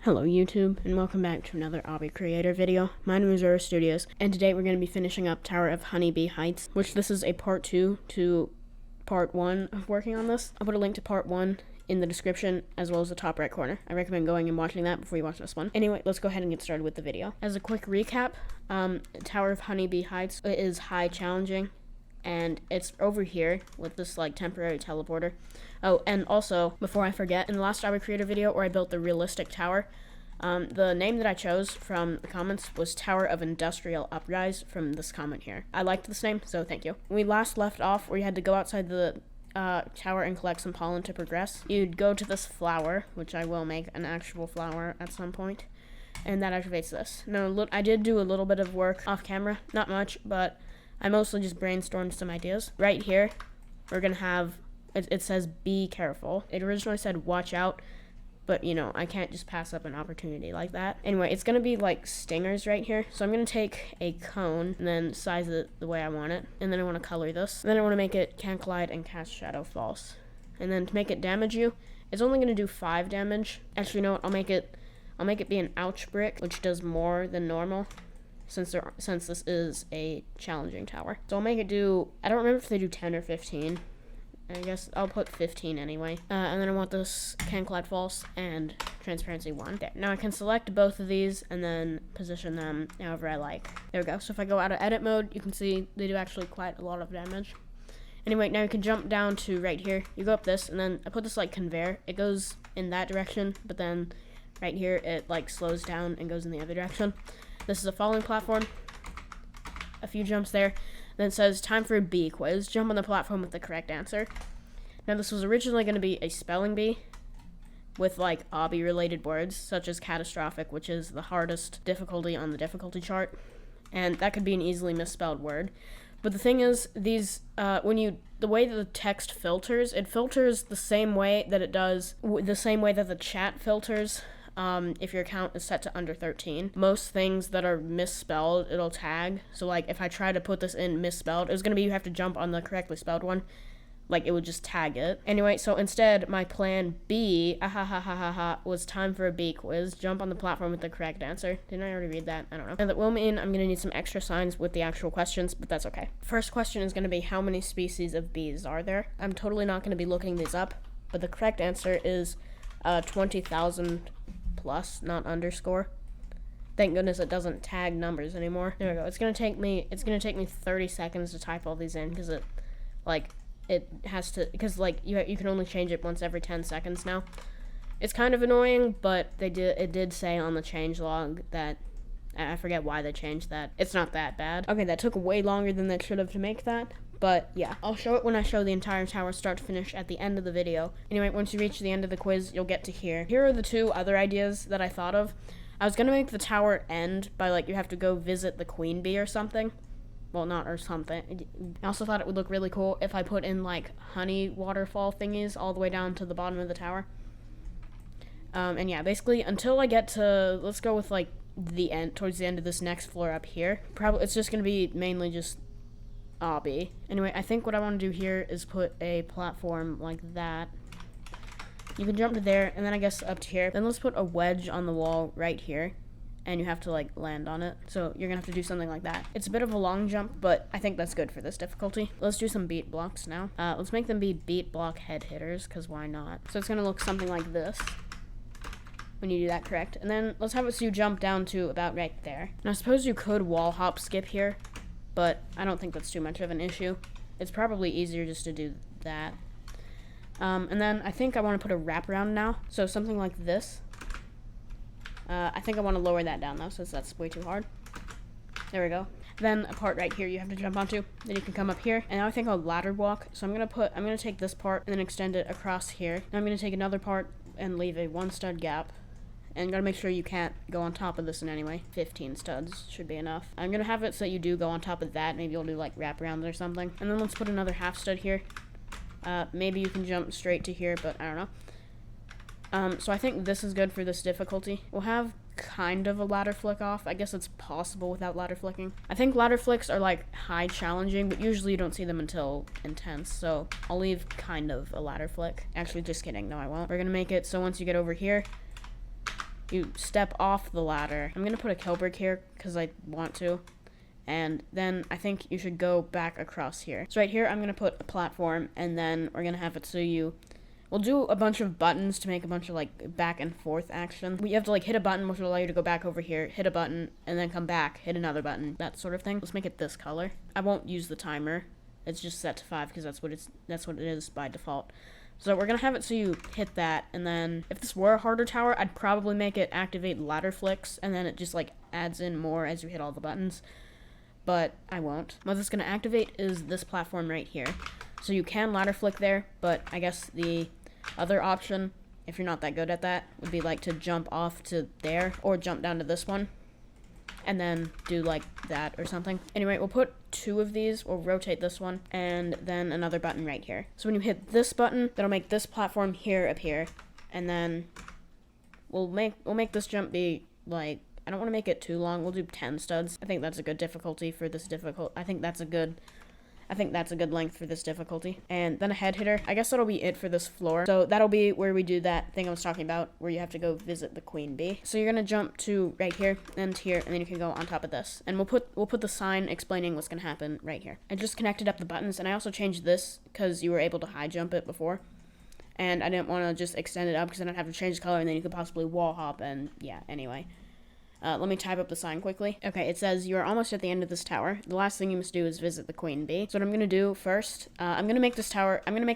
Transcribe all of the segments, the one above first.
Hello YouTube, and welcome back to another Obby Creator video. My name is Roro Studios, and today we're going to be finishing up Tower of Honeybee Heights, which this is a part 2 to part 1 of working on this. I'll put a link to part 1 in the description, as well as the top right corner. I recommend going and watching that before you watch this one. Anyway, let's go ahead and get started with the video. As a quick recap, Tower of Honeybee Heights is high challenging, and it's over here with this like temporary teleporter. Oh, and also, before I forget, in the last Obby Creator video where I built the realistic tower, the name that I chose from the comments was Tower of Industrial Uprise from this comment here. I liked this name, so thank you. We last left off where you had to go outside the tower and collect some pollen to progress. You'd go to this flower, which I will make an actual flower at some point, and that activates this. Now, I did do a little bit of work off camera, not much, but I mostly just brainstormed some ideas. Right here, we're gonna have, it says be careful. It originally said watch out, but you know, I can't just pass up an opportunity like that. Anyway, it's gonna be like stingers right here. So I'm gonna take a cone and then size it the way I want it. And then I wanna color this. And then I wanna make it can't glide and cast shadow false. And then to make it damage you, it's only gonna do 5 damage. Actually, you know what, I'll make it be an ouch brick, which does more than normal. Since this is a challenging tower. So I'll make it do, I don't remember if they do 10 or 15. I guess I'll put 15 anyway. And then I want this can glide false and transparency 1. Okay, now I can select both of these and then position them however I like. There we go. So if I go out of edit mode, you can see they do actually quite a lot of damage. Anyway, now you can jump down to right here. You go up this, and then I put this like conveyor. It goes in that direction, but then right here it like slows down and goes in the other direction. This is a falling platform. A few jumps there. Then it says, time for a bee quiz. Jump on the platform with the correct answer. Now, this was originally going to be a spelling bee with, like, obby-related words, such as catastrophic, which is the hardest difficulty on the difficulty chart. And that could be an easily misspelled word. But the thing is, these, the way that the text filters, it filters the same way that it does, the same way that the chat filters. If your account is set to under 13. Most things that are misspelled, it'll tag. So like if I try to put this in misspelled, it was gonna be you have to jump on the correctly spelled one. Like it would just tag it. Anyway, so instead my plan B, was time for a bee quiz. Jump on the platform with the correct answer. Didn't I already read that? I don't know. And that will mean I'm gonna need some extra signs with the actual questions, but that's okay. First question is gonna be how many species of bees are there? I'm totally not gonna be looking these up, but the correct answer is 20,000 plus, not underscore. Thank goodness it doesn't tag numbers anymore. There we go. It's gonna take me 30 seconds to type all these in because it has to, because like you can only change it once every 10 seconds now. It's kind of annoying, but it did say on the change log that I forget why they changed that. It's not that bad. Okay, that took way longer than that should have to make that. But yeah, I'll show it when I show the entire tower start to finish at the end of the video. Anyway, once you reach the end of the quiz, you'll get to here. Here are the 2 other ideas that I thought of. I was gonna make the tower end by like you have to go visit the queen bee or something. Well, not or something. I also thought it would look really cool if I put in like honey waterfall thingies all the way down to the bottom of the tower. And yeah, basically until I get to, let's go with like the end, towards the end of this next floor up here. Probably it's just gonna be mainly just obby. Anyway, I think what I want to do here is put a platform like that. You can jump to there, and then I guess up to here. Then let's put a wedge on the wall right here, and you have to like land on it. So you're gonna have to do something like that. It's a bit of a long jump, but I think that's good for this difficulty. Let's do some beat blocks now. Let's make them be beat block head hitters, because why not? So it's gonna look something like this when you do that correct. And then let's have it so you jump down to about right there. Now I suppose you could wall hop skip here, but I don't think that's too much of an issue. It's probably easier just to do that. And then I think I want to put a wraparound now. So something like this. I think I want to lower that down though, since that's way too hard. There we go. Then a part right here you have to jump onto. Then you can come up here. And now I think I'll ladder walk. So I'm gonna take this part and then extend it across here. Now I'm gonna take another part and leave a 1 stud gap. And gotta make sure you can't go on top of this in any way. 15 studs should be enough. I'm gonna have it so you do go on top of that. Maybe you'll do like wraparounds or something. And then let's put another half stud here. Maybe you can jump straight to here, but I don't know. So I think this is good for this difficulty. We'll have kind of a ladder flick off. I guess it's possible without ladder flicking. I think ladder flicks are like high challenging, but usually you don't see them until intense. So I'll leave kind of a ladder flick. Actually, just kidding. No, I won't. We're gonna make it so once you get over here, you step off the ladder. I'm gonna put a kill brick here because I want to. And then I think you should go back across here. So right here, I'm gonna put a platform, and then we're gonna have it so we'll do a bunch of buttons to make a bunch of like back and forth action. You have to like hit a button, which will allow you to go back over here, hit a button, and then come back, hit another button, that sort of thing. Let's make it this color. I won't use the timer. It's just set to 5 because that's what it is by default. So we're gonna have it so you hit that, and then if this were a harder tower, I'd probably make it activate ladder flicks, and then it just like adds in more as you hit all the buttons. But I won't. What it's gonna activate is this platform right here. So you can ladder flick there, but I guess the other option, if you're not that good at that, would be like to jump off to there, or jump down to this one, and then do like that or something. Anyway, we'll put 2 of these, we'll rotate this one, and then another button right here. So when you hit this button, that'll make this platform here appear, and then we'll make this jump be like, I don't want to make it too long, we'll do 10 studs. I think that's a good difficulty for this I think that's a good length for this difficulty. And then a head hitter. I guess that'll be it for this floor. So that'll be where we do that thing I was talking about, where you have to go visit the queen bee. So you're gonna jump to right here and here, and then you can go on top of this. And we'll put the sign explaining what's gonna happen right here. I just connected up the buttons, and I also changed this because you were able to high jump it before. And I didn't want to just extend it up because then I'd have to change the color, and then you could possibly wall hop, and yeah, anyway. Let me type up the sign quickly. Okay, it says, you are almost at the end of this tower. The last thing you must do is visit the queen bee. So what I'm going to do first, I'm going to make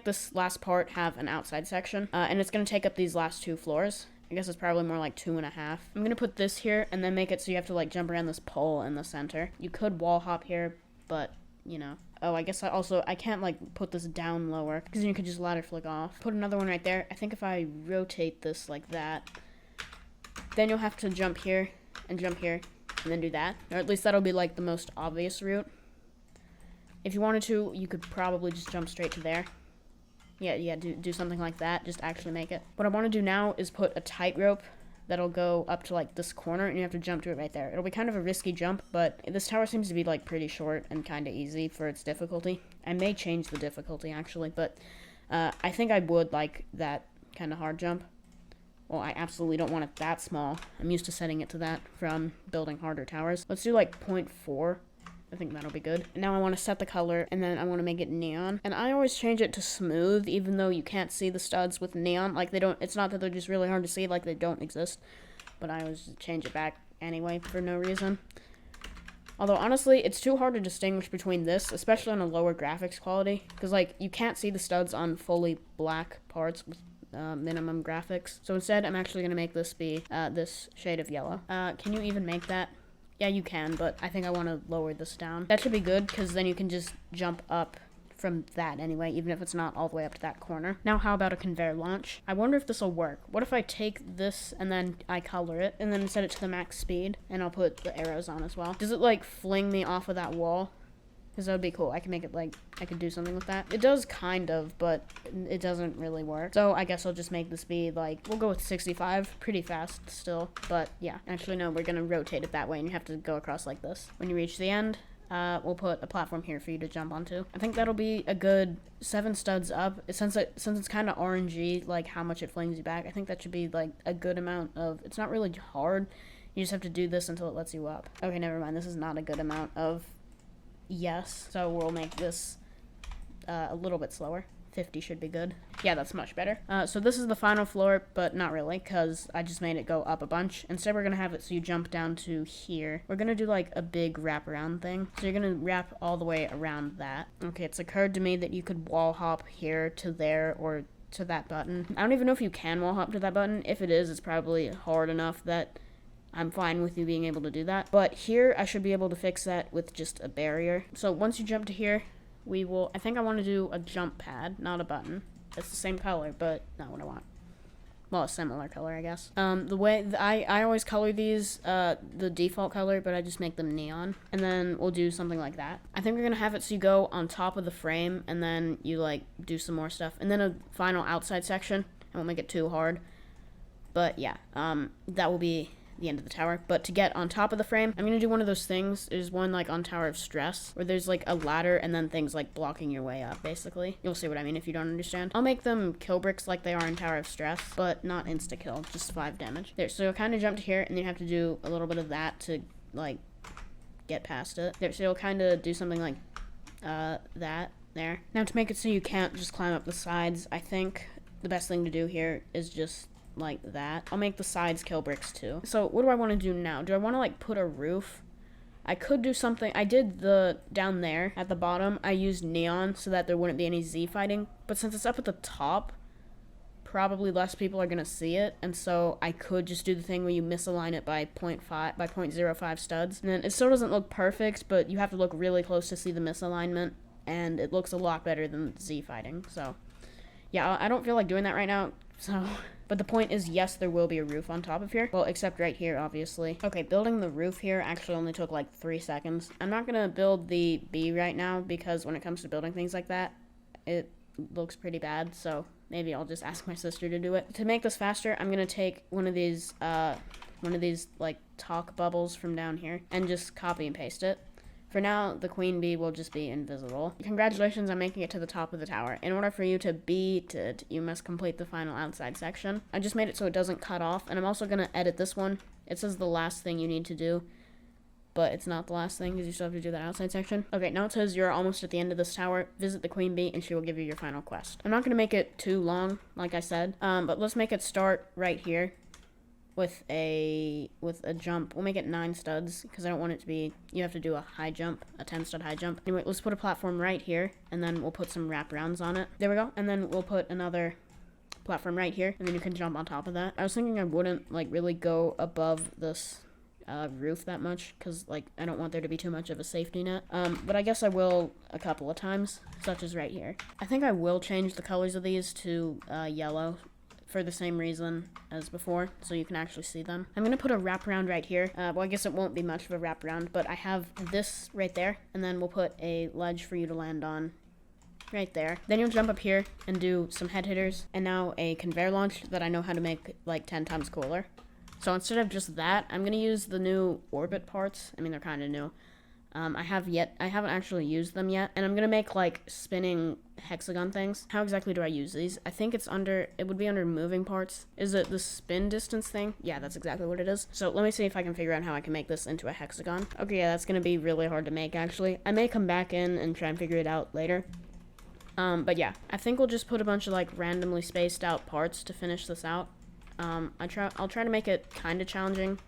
this last part have an outside section, and it's going to take up these last 2 floors. I guess it's probably more like 2.5. I'm going to put this here, and then make it so you have to like jump around this pole in the center. You could wall hop here, but, you know. Oh, I guess I can't like put this down lower, because you could just ladder flick off. Put another one right there. I think if I rotate this like that, then you'll have to jump here, and jump here, and then do that. Or at least that'll be like the most obvious route. If you wanted to, you could probably just jump straight to there. Yeah, do something like that. Just actually make it. What I want to do now is put a tightrope that'll go up to like this corner, and you have to jump to it right there. It'll be kind of a risky jump, but this tower seems to be like pretty short and kind of easy for its difficulty. I may change the difficulty actually, but I think I would like that kind of hard jump. Well, I absolutely don't want it that small. I'm used to setting it to that from building harder towers. Let's do like 0.4. I think that'll be good. And now I want to set the color, and then I want to make it neon. And I always change it to smooth, even though you can't see the studs with neon. Like, it's not that they're just really hard to see, like they don't exist. But I always change it back anyway for no reason. Although, honestly, it's too hard to distinguish between this, especially on a lower graphics quality. Because, like, you can't see the studs on fully black parts with minimum graphics. So instead, I'm actually going to make this be this shade of yellow. Can you even make that? Yeah, you can, but I think I want to lower this down. That should be good, because then you can just jump up from that anyway, even if it's not all the way up to that corner. Now, how about a conveyor launch? I wonder if this will work. What if I take this and then I color it, and then set it to the max speed, and I'll put the arrows on as well? Does it, like, fling me off of that wall? Because that would be cool. I can make it like, I could do something with that. It does kind of, but it doesn't really work. So I guess I'll just make the speed like, we'll go with 65. Pretty fast still, but yeah. Actually, no, we're going to rotate it that way, and you have to go across like this. When you reach the end, we'll put a platform here for you to jump onto. I think that'll be a good 7 studs up. Since it's kind of RNG, like how much it flings you back, I think that should be like a good amount of, it's not really hard. You just have to do this until it lets you up. Okay, never mind. This is not a good amount of yes, so we'll make this a little bit slower. 50 should be good. Yeah, that's much better. So this is the final floor, but not really, because I just made it go up a bunch. Instead, we're going to have it so you jump down to here. We're going to do like a big wraparound thing. So you're going to wrap all the way around that. Okay, it's occurred to me that you could wall hop here to there, or to that button. I don't even know if you can wall hop to that button. If it is, it's probably hard enough that I'm fine with you being able to do that. But here, I should be able to fix that with just a barrier. So once you jump to here, we will, I think I want to do a jump pad, not a button. It's the same color, but not what I want. Well, a similar color, I guess. The way, I always color these, the default color, but I just make them neon. And then we'll do something like that. I think we're going to have it so you go on top of the frame, and then you, like, do some more stuff. And then a final outside section. I won't make it too hard. But, yeah, that will be the end of the tower. But to get on top of the frame, I'm gonna do one of those things. There's one like on Tower of Stress where there's like a ladder and then things like blocking your way up, basically. You'll see what I mean if you don't understand. I'll make them kill bricks like they are in Tower of Stress, but not insta kill, just 5 damage. There, so you'll kind of jump to here and then you have to do a little bit of that to like get past it. There, so you'll kind of do something like that there. Now to make it so you can't just climb up the sides, I think the best thing to do here is just like that. I'll make the sides kill bricks too. So what do I want to do now? Do I want to like put a roof? I could do something. I did the down there at the bottom. I used neon so that there wouldn't be any Z fighting. But since it's up at the top, probably less people are gonna see it, and so I could just do the thing where you misalign it by 0.05 studs. And then it still doesn't look perfect, but you have to look really close to see the misalignment, and it looks a lot better than Z fighting. So yeah, I don't feel like doing that right now, so... But the point is, yes, there will be a roof on top of here. Well, except right here, obviously. Okay, building the roof here actually only took like 3 seconds. I'm not gonna build the B right now, because when it comes to building things like that, it looks pretty bad, so maybe I'll just ask my sister to do it. To make this faster, I'm gonna take one of these like talk bubbles from down here and just copy and paste it. For now, the queen bee will just be invisible. Congratulations on making it to the top of the tower. In order for you to beat it, you must complete the final outside section. I just made it so it doesn't cut off, and I'm also gonna edit this one. It says the last thing you need to do, but it's not the last thing because you still have to do that outside section. Okay, now it says you're almost at the end of this tower. Visit the queen bee and she will give you your final quest. I'm not gonna make it too long, like I said, but let's make it start right here with a jump. We'll make it 9 studs because I don't want it to be, you have to do a high jump, a 10 stud high jump. Anyway, let's put a platform right here, and then we'll put some wraparounds on it. There we go. And then we'll put another platform right here, and then you can jump on top of that. I was thinking I wouldn't like really go above this roof that much because like I don't want there to be too much of a safety net, but I guess I will a couple of times, such as right here. I think I will change the colors of these to yellow for the same reason as before, so you can actually see them. I'm gonna put a wraparound right here. Well, I guess it won't be much of a wraparound, but I have this right there, and then we'll put a ledge for you to land on right there. Then you'll jump up here and do some head hitters, and now a conveyor launch that I know how to make like 10 times cooler. So instead of just that, I'm gonna use the new orbit parts. I mean, they're kind of new. I haven't actually used them yet, and I'm gonna make like spinning hexagon things. How exactly do I use these? I think it would be under moving parts. Is it the spin distance thing? Yeah, that's exactly what it is. So let me see if I can figure out how I can make this into a hexagon. Okay, yeah, that's gonna be really hard to make actually. I may come back in and try and figure it out later. But yeah, I think we'll just put a bunch of like randomly spaced out parts to finish this out. I'll try to make it kind of challenging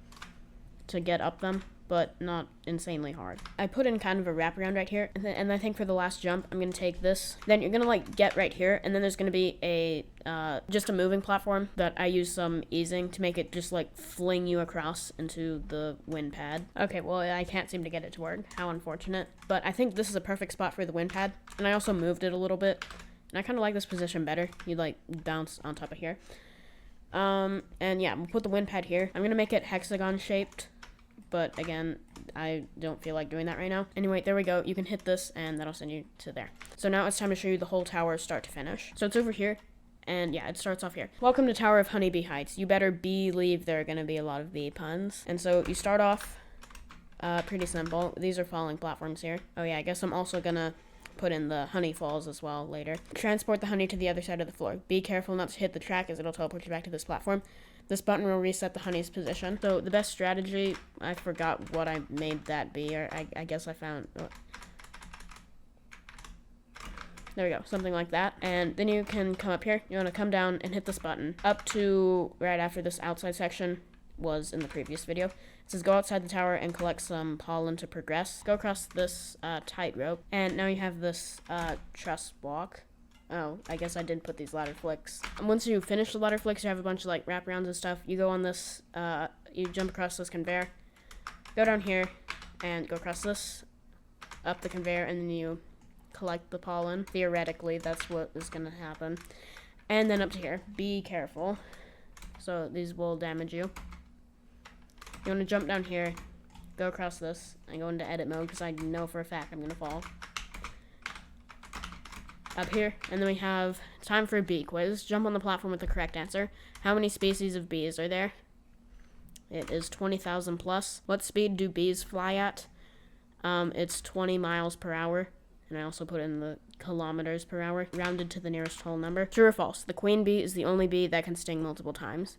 to get up them, but not insanely hard. I put in kind of a wraparound right here, and I think for the last jump, I'm gonna take this. Then you're gonna like get right here, and then there's gonna be a just a moving platform that I use some easing to make it just like fling you across into the wind pad. Okay, well I can't seem to get it to work. How unfortunate. But I think this is a perfect spot for the wind pad, and I also moved it a little bit, and I kind of like this position better. You like bounce on top of here. And yeah, we'll put the wind pad here. I'm gonna make it hexagon shaped, but again, I don't feel like doing that right now. Anyway, there we go. You can hit this, and that'll send you to there. So now it's time to show you the whole tower start to finish. So it's over here, and yeah, it starts off here. Welcome to Tower of Honeybee Heights. You better believe there are gonna be a lot of bee puns. And so you start off pretty simple. These are falling platforms here. Oh yeah, I guess I'm also gonna put in the honey falls as well later. Transport the honey to the other side of the floor. Be careful not to hit the track as it'll teleport you back to this platform. This button will reset the honey's position. So the best strategy, I forgot what I made that be, or I guess I found... Oh. There we go, something like that. And then you can come up here. You want to come down and hit this button. Up to right after this outside section was in the previous video. It says go outside the tower and collect some pollen to progress. Go across this tightrope, and now you have this truss walk. Oh, I guess I did put these ladder flicks. And once you finish the ladder flicks, you have a bunch of like wraparounds and stuff. You go on this, you jump across this conveyor, go down here, and go across this, up the conveyor, and then you collect the pollen. Theoretically, that's what is gonna happen. And then up to here. Be careful. So these will damage you. You want to jump down here, go across this, and go into edit mode because I know for a fact I'm going to fall. Up here, and then we have time for a bee quiz. Jump on the platform with the correct answer. How many species of bees are there? It is 20,000 plus. What speed do bees fly at? It's 20 miles per hour. And I also put in the kilometers per hour, rounded to the nearest whole number. True or false? The queen bee is the only bee that can sting multiple times.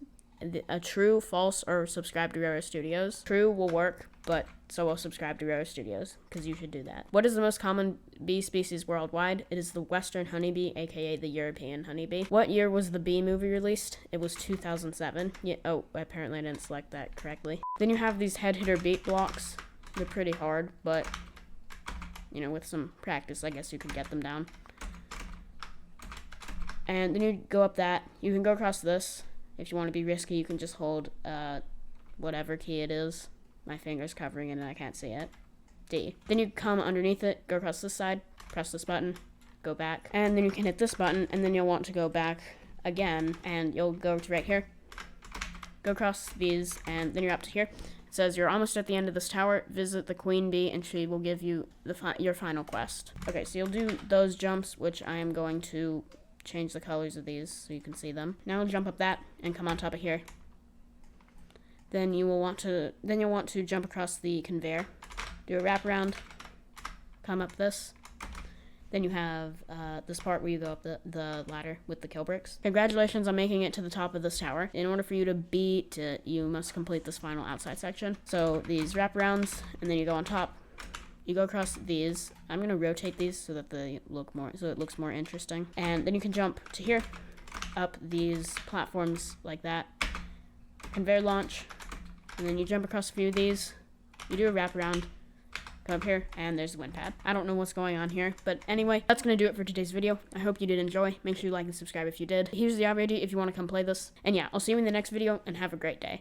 A true, false, or subscribe to Roro Studios. True will work, but so will subscribe to Roro Studios, because you should do that. What is the most common bee species worldwide? It is the western honeybee, aka the European honeybee. What year was the Bee movie released? It was 2007. Yeah, oh, apparently I didn't select that correctly. Then you have these head hitter beat blocks. They're pretty hard, but you know, with some practice, I guess you could get them down. And then you go up that. You can go across this. If you want to be risky, you can just hold whatever key it is. My finger's covering it and I can't see it. D. Then you come underneath it, go across this side, press this button, go back. And then you can hit this button, and then you'll want to go back again, and you'll go to right here. Go across these, and then you're up to here. It says you're almost at the end of this tower. Visit the queen bee, and she will give you your final quest. Okay, so you'll do those jumps, which I am going to change the colors of these so you can see them. Now jump up that and come on top of here. Then you'll want to jump across the conveyor, do a wraparound, come up this. Then you have this part where you go up the ladder with the kill bricks. Congratulations on making it to the top of this tower. In order for you to beat it, you must complete this final outside section. So these wraparounds, and then you go on top. You go across these. I'm gonna rotate these so that it looks more interesting. And then you can jump to here, up these platforms like that. Conveyor launch, and then you jump across a few of these. You do a wraparound, come up here, and there's the wind pad. I don't know what's going on here, but anyway, that's gonna do it for today's video. I hope you did enjoy. Make sure you like and subscribe if you did. Here's the Obby ID if you want to come play this. And yeah, I'll see you in the next video, and have a great day.